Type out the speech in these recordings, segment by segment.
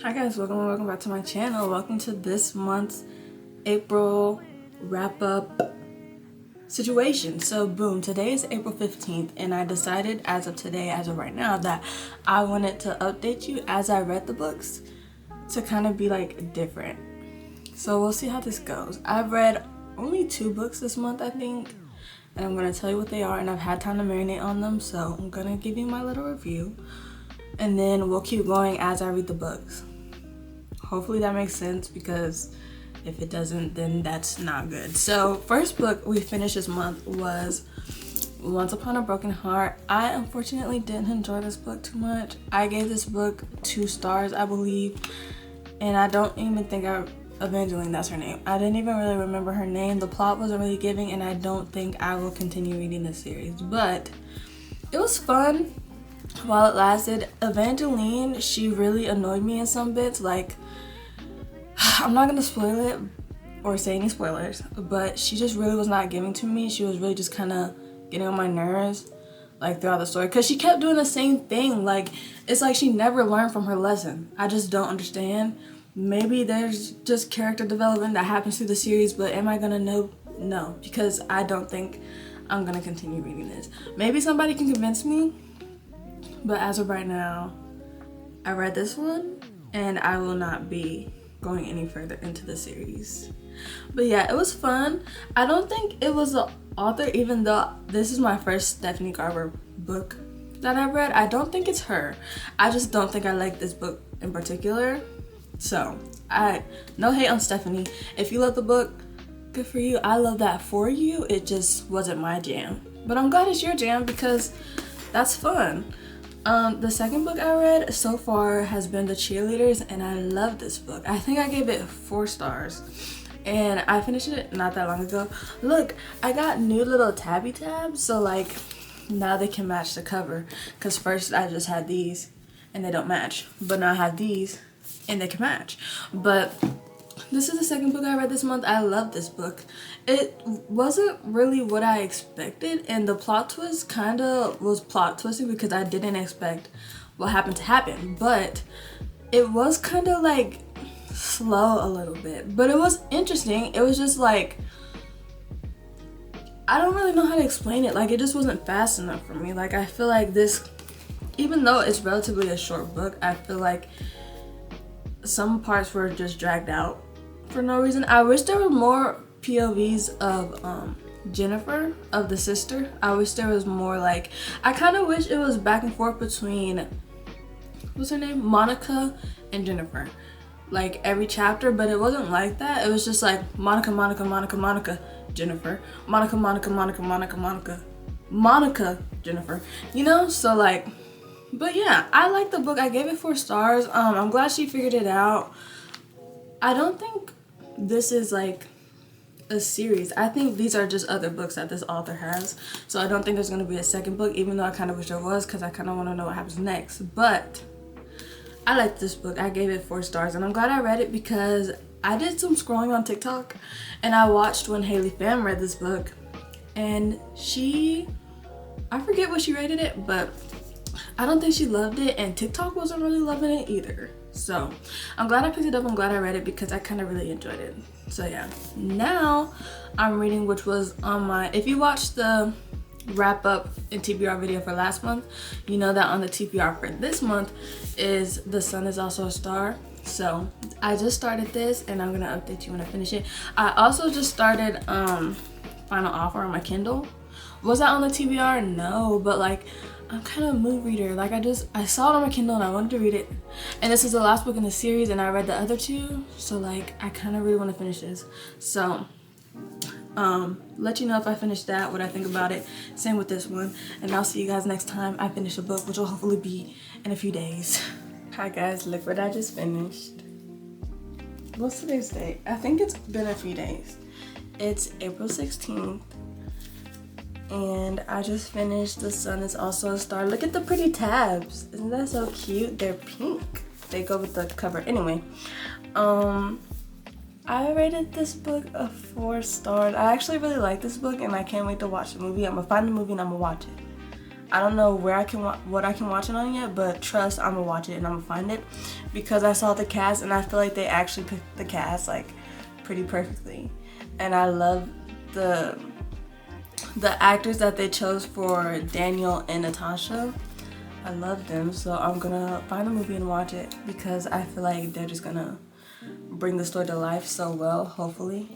Hi guys, welcome back to my channel. Welcome to this month's April wrap-up situation. So boom, today is April 15th and I decided as of today, as of right now, that I wanted to update you as I read the books to kind of be like different. So we'll see how this goes. I've read only 2 books this month, I think, and I'm going to tell you what they are, and I've had time to marinate on them, so I'm going to give you my little review and then we'll keep going as I read the books. Hopefully that makes sense, because if it doesn't, then that's not good. So first book we finished this month was Once Upon a Broken Heart. I unfortunately didn't enjoy this book too much. I gave this book 2 stars, I believe, and I don't even think Evangeline, that's her name. I didn't even really remember her name. The plot wasn't really giving, and I don't think I will continue reading this series, but it was fun while it lasted. Evangeline, she really annoyed me in some bits. Like, I'm not gonna spoil it or say any spoilers, but she just really was not giving to me. She was really just kind of getting on my nerves like throughout the story, because she kept doing the same thing. Like, it's like she never learned from her lesson. I just don't understand. Maybe there's just character development that happens through the series, but am I gonna know? No, because I don't think I'm gonna continue reading this. Maybe somebody can convince me, but as of right now, I read this one and I will not be going any further into the series. But yeah, it was fun. I don't think it was the author, even though this is my first Stephanie Garber book that I've read. I don't think it's her. I just don't think I like this book in particular. So no hate on Stephanie. If you love the book, good for you. I love that for you. It just wasn't my jam, but I'm glad it's your jam, because that's fun. The second book I read so far has been The Cheerleaders, and I love this book. I think I gave it 4 stars, and I finished it not that long ago. Look, I got new little tabby tabs, so like now they can match the cover, because first I just had these and they don't match, but now I have these and they can match. But this is the second book I read this month. I love this book. It wasn't really what I expected, and the plot twist kind of was plot twisting, because I didn't expect what happened to happen. But it was kind of like slow a little bit, but it was interesting. It was just like, I don't really know how to explain it. Like, it just wasn't fast enough for me. Like, I feel like this, even though it's relatively a short book, I feel like some parts were just dragged out for no reason. I wish there were more POVs of Jennifer, of the sister. I wish there was more, like, I kind of wish it was back and forth between, what's her name, Monica and Jennifer, like every chapter, but it wasn't like that. It was just like Monica, Jennifer, Monica, Jennifer, you know? So like, but yeah, I like the book. I gave it 4 stars. I'm glad she figured it out. I don't think this is like a series. I think these are just other books that this author has. So I don't think there's going to be a second book, even though I kind of wish there was, because I kind of want to know what happens next. But I like this book. I gave it 4 stars, and I'm glad I read it, because I did some scrolling on TikTok and I watched when Haley Pham read this book, and I forget what she rated it, but I don't think she loved it, and TikTok wasn't really loving it either. So I'm glad I picked it up. I'm glad I read it, because I kind of really enjoyed it. So yeah, now I'm reading, which was on my, if you watched the wrap up and TBR video for last month, you know that on the TBR for this month is The Sun Is Also a Star. So I just started this, and I'm gonna update you when I finish it. I also just started Final Offer on my Kindle. Was that on the TBR? No, but like, I'm kind of a mood reader. Like, I saw it on my Kindle and I wanted to read it, and this is the last book in the series, and I read the other 2, so like I kind of really want to finish this. So let you know if I finish that, what I think about it. Same with this one, and I'll see you guys next time I finish a book, which will hopefully be in a few days. Hi guys, look what I just finished. What's today's date? I think it's been a few days. It's April 16th. And I just finished The Sun Is Also a Star. Look at the pretty tabs. Isn't that so cute? They're pink. They go with the cover. Anyway, I rated this book a 4 stars. I actually really like this book, and I can't wait to watch the movie. I'm gonna find the movie and I'm gonna watch it. I don't know where I can what I can watch it on yet, but trust, I'm gonna watch it and I'm gonna find it because I saw the cast and I feel like they actually picked the cast like pretty perfectly, and I love the actors that they chose for Daniel and Natasha. I love them, so I'm gonna find the movie and watch it because I feel like they're just gonna bring the story to life so well, hopefully.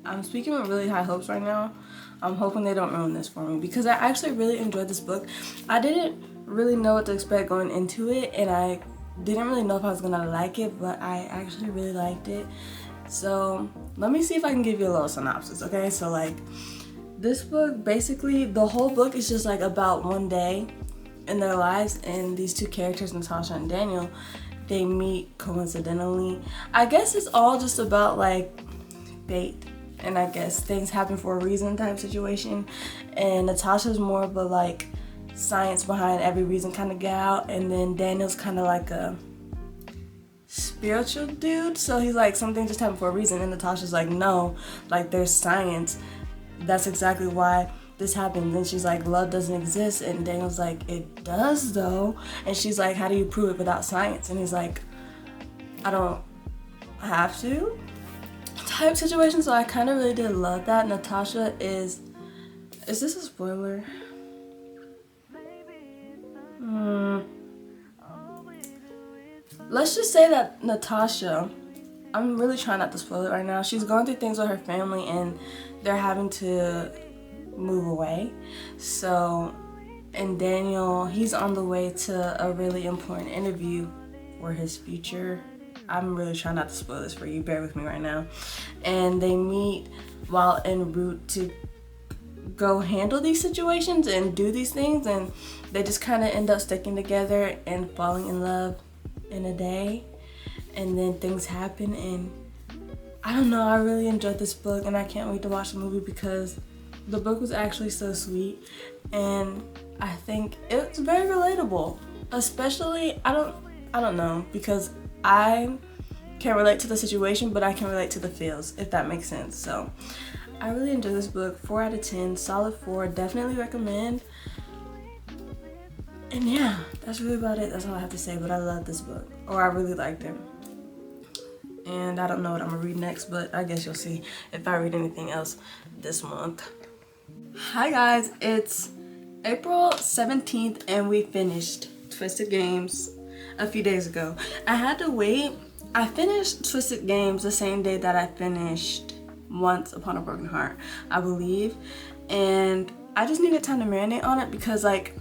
I'm speaking with really high hopes right now. I'm hoping they don't ruin this for me because I actually really enjoyed this book. I didn't really know what to expect going into it, and I didn't really know if I was gonna like it, but I actually really liked it. So let me see if I can give you a little synopsis, okay? So like, this book, basically the whole book is just like about one day in their lives, and these two characters, Natasha and Daniel, they meet coincidentally. I guess it's all just about like fate, and I guess things happen for a reason type situation. And Natasha's more of a like science behind every reason kind of gal, and then Daniel's kind of like a spiritual dude, so he's like, something just happened for a reason, and Natasha's like, no, like there's science, that's exactly why this happened. Then she's like, love doesn't exist, and Daniel's like, it does though, and she's like, how do you prove it without science? And he's like, I don't have to type situation. So I kind of really did love that. Natasha is this a spoiler? Let's just say that Natasha, I'm really trying not to spoil it right now, she's going through things with her family and they're having to move away. So, and Daniel, he's on the way to a really important interview for his future. I'm really trying not to spoil this for you, bear with me right now. And they meet while en route to go handle these situations and do these things, and they just kind of end up sticking together and falling in love in a day. And then things happen, and I don't know, I really enjoyed this book, and I can't wait to watch the movie because the book was actually so sweet, and I think it's very relatable. Especially, I don't know, because I can't relate to the situation, but I can relate to the feels, if that makes sense. So I really enjoyed this book. 4 out of 10, solid 4, definitely recommend. And yeah, that's really about it. That's all I have to say, but I love this book, or I really liked it. And I don't know what I'm gonna read next, but I guess you'll see if I read anything else this month. Hi guys, it's April 17th and we finished Twisted Games a few days ago. I had to wait. I finished Twisted Games the same day that I finished Once Upon a Broken Heart, I believe. And I just needed time to marinate on it because like,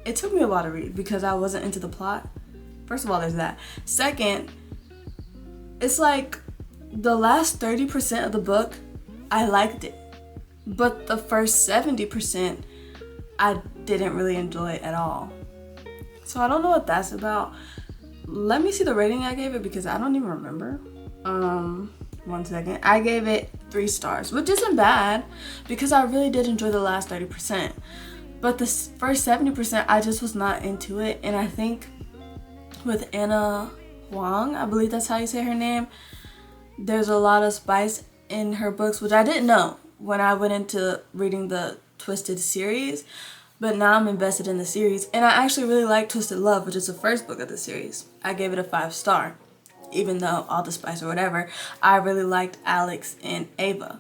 it took me a while to read because I wasn't into the plot. First of all, there's that. Second, it's like the last 30% of the book, I liked it. But the first 70%, I didn't really enjoy it at all. So I don't know what that's about. Let me see the rating I gave it because I don't even remember. 1 second. I gave it 3 stars, which isn't bad because I really did enjoy the last 30%. But the first 70%, I just was not into it. And I think with Anna Huang, I believe that's how you say her name, there's a lot of spice in her books, which I didn't know when I went into reading the Twisted series, but now I'm invested in the series, and I actually really like Twisted Love, which is the first book of the series. I gave it a 5 star, even though all the spice or whatever, I really liked Alex and Ava.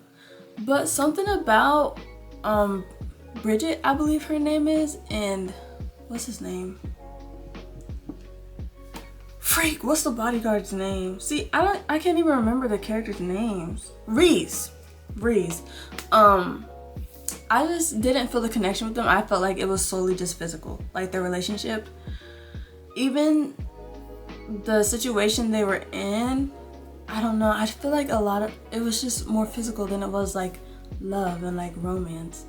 But something about Bridget, I believe her name is, and what's his name? Freak, what's the bodyguard's name? See, I can't even remember the characters' names. Reese. I just didn't feel the connection with them. I felt like it was solely just physical, like their relationship. Even the situation they were in, I don't know, I feel like it was just more physical than it was like love and like romance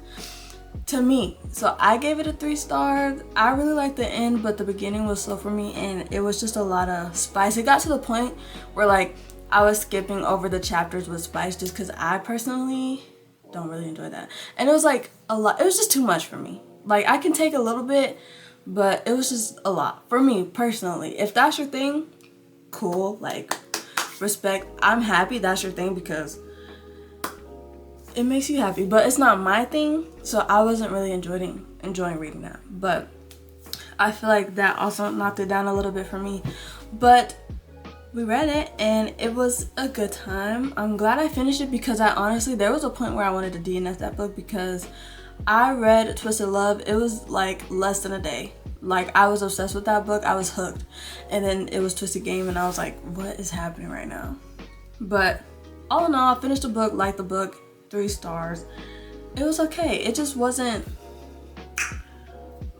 to me. So I gave it a 3 stars. I really liked the end, but the beginning was slow for me, and it was just a lot of spice. It got to the point where like I was skipping over the chapters with spice just because I personally don't really enjoy that. And it was like a lot. It was just too much for me. Like I can take a little bit, but it was just a lot for me personally. If that's your thing, cool, like respect. I'm happy that's your thing because it makes you happy, but it's not my thing, so I wasn't really enjoying reading that. But I feel like that also knocked it down a little bit for me. But we read it and it was a good time. I'm glad I finished it because I honestly, there was a point where I wanted to DNF that book because I read Twisted Love. It was like less than a day. Like, I was obsessed with that book. I was hooked. And then it was Twisted Game and I was like, what is happening right now? But all in all, I finished the book, liked the book, 3 stars. It was okay. It just wasn't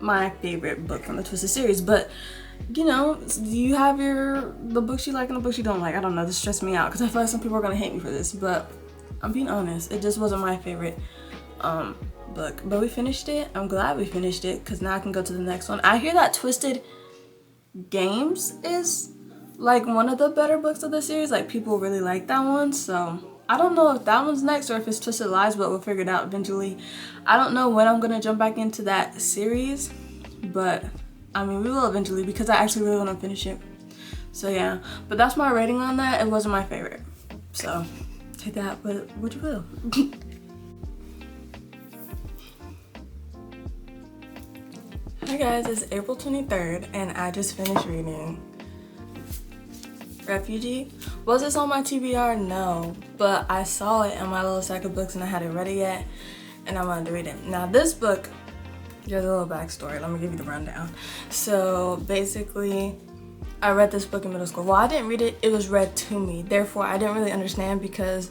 my favorite book from the Twisted series. But, you know, you have the books you like and the books you don't like. I don't know. This stressed me out because I feel like some people are going to hate me for this. But I'm being honest. It just wasn't my favorite book. But we finished it. I'm glad we finished it because now I can go to the next one. I hear that Twisted Games is like one of the better books of the series. Like, people really like that one. So I don't know if that one's next or if it's Twisted Lies, but we'll figure it out eventually. I don't know when I'm going to jump back into that series, but I mean, we will eventually because I actually really want to finish it. So yeah, but that's my rating on that. It wasn't my favorite. So take that with what you will. Hi guys, it's April 23rd and I just finished reading Refugee. Was this on my TBR? No, but I saw it in my little stack of books and I hadn't read it yet and I wanted to read it. Now this book, there's a little backstory. Let me give you the rundown. So basically, I read this book in middle school. Well, I didn't read it, it was read to me. Therefore, I didn't really understand because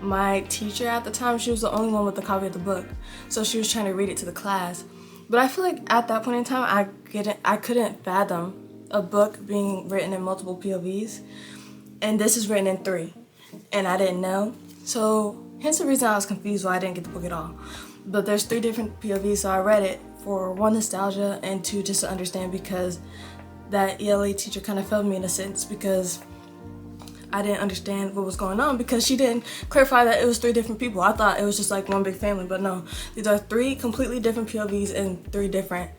my teacher at the time, she was the only one with the copy of the book. So she was trying to read it to the class. But I feel like at that point in time, I couldn't fathom a book being written in multiple POVs. And this is written in 3. And I didn't know. So hence the reason I was confused why I didn't get the book at all. But there's 3 different POVs, so I read it for 1, nostalgia, and 2, just to understand because that ELA teacher kind of failed me in a sense because I didn't understand what was going on because she didn't clarify that it was 3 different people. I thought it was just like one big family, but no. These are 3 completely different POVs in 3 different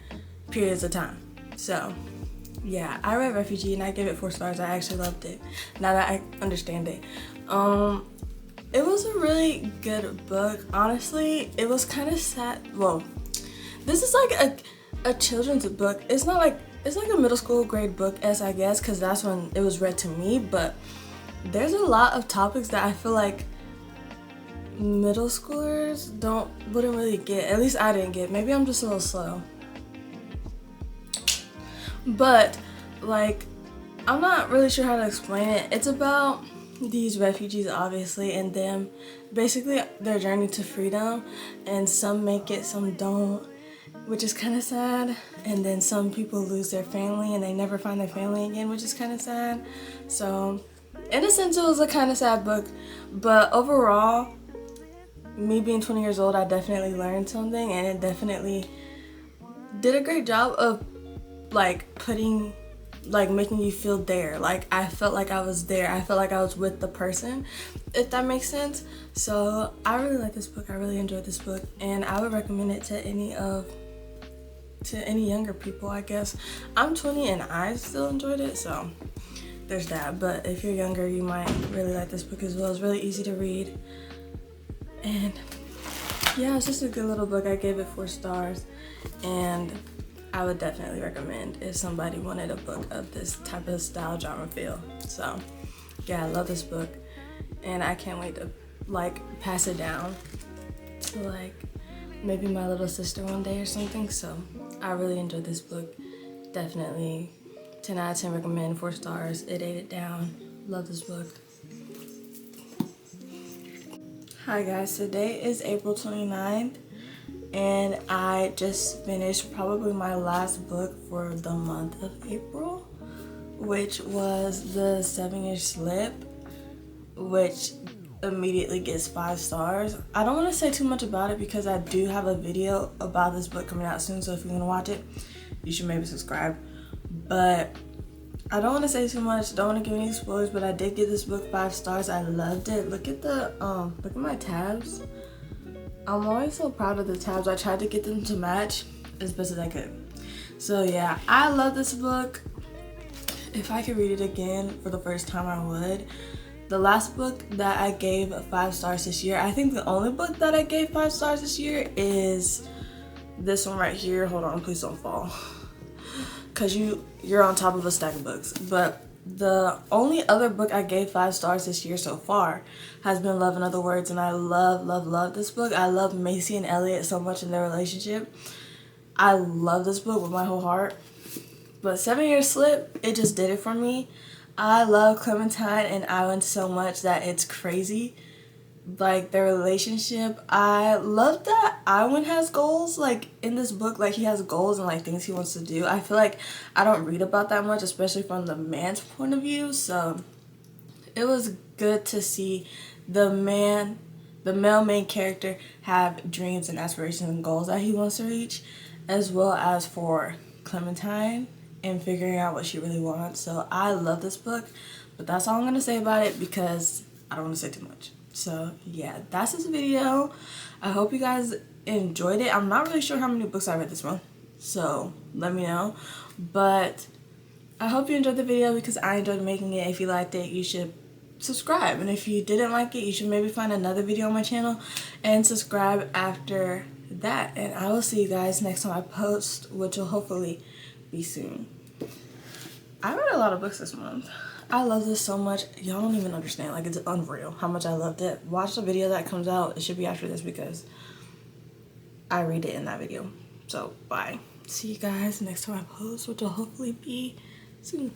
periods of time. So yeah, I read Refugee and I gave it 4 stars. I actually loved it now that I understand it. It was a really good book. Honestly, it was kind of sad. Well, this is like a children's book. It's not like, it's like a middle school grade book as I guess because that's when it was read to me, but there's a lot of topics that I feel like middle schoolers wouldn't really get. At least I didn't get. Maybe I'm just a little slow. But like, I'm not really sure how to explain it. It's about these refugees obviously and them basically their journey to freedom, and some make it, some don't, which is kind of sad. And then some people lose their family and they never find their family again, which is kind of sad. So in a sense it was a kind of sad book, but overall, me being 20 years old, I definitely learned something and it definitely did a great job of making you feel there. Like, I felt like I was there. I felt like I was with the person, if that makes sense. So I really like this book. I really enjoyed this book and I would recommend it to any younger people, I guess. I'm 20 and I still enjoyed it, so there's that. But if you're younger, you might really like this book as well. It's really easy to read and yeah, it's just a good little book. I gave it 4 stars and I would definitely recommend if somebody wanted a book of this type of style genre feel. So yeah, I love this book and I can't wait to pass it down to maybe my little sister one day or something. So I really enjoyed this book. Definitely 10 out of 10 recommend, 4 stars. It ate it down. Love this book. Hi guys, today is April 29th. And I just finished probably my last book for the month of April, which was the 7-Year Slip, which immediately gets 5 stars. I don't want to say too much about it because I do have a video about this book coming out soon, so if you want to watch it, you should maybe subscribe. But I don't want to say too much, don't want to give any spoilers, but I did give this book 5 stars. I loved it. Look at my tabs. I'm always so proud of the tabs. I tried to get them to match as best as I could. So yeah, I love this book. If I could read it again for the first time, I would. The last book that I gave 5 stars this year, I think the only book that I gave 5 stars this year is this one right here. Hold on, please don't fall, because you're on top of a stack of books. But the only other book I gave 5 stars this year so far has been Love in Other Words, and I love this book. I love Macy and Elliot so much in their relationship. I love this book with my whole heart. But 7 Year Slip, it just did it for me. I love Clementine and Iwan so much that it's crazy. Like, their relationship, I love that Iwan has goals, like, in this book. Like, he has goals and, like, things he wants to do. I feel like I don't read about that much, especially from the man's point of view. So it was good to see the male main character, have dreams and aspirations and goals that he wants to reach, as well as for Clementine and figuring out what she really wants. So I love this book, but that's all I'm gonna say about it because I don't want to say too much. So yeah, that's this video. I hope you guys enjoyed it. I'm not really sure how many books I read this month, so let me know. But I hope you enjoyed the video because I enjoyed making it. If you liked it, you should subscribe, and if you didn't like it, you should maybe find another video on my channel and subscribe after that. And I will see you guys next time I post, which will hopefully be soon. I read a lot of books this month. I love this so much. Y'all don't even understand. Like, it's unreal how much I loved it. Watch the video that comes out. It should be after this because I read it in that video. So bye. See you guys next time I post, which will hopefully be soon.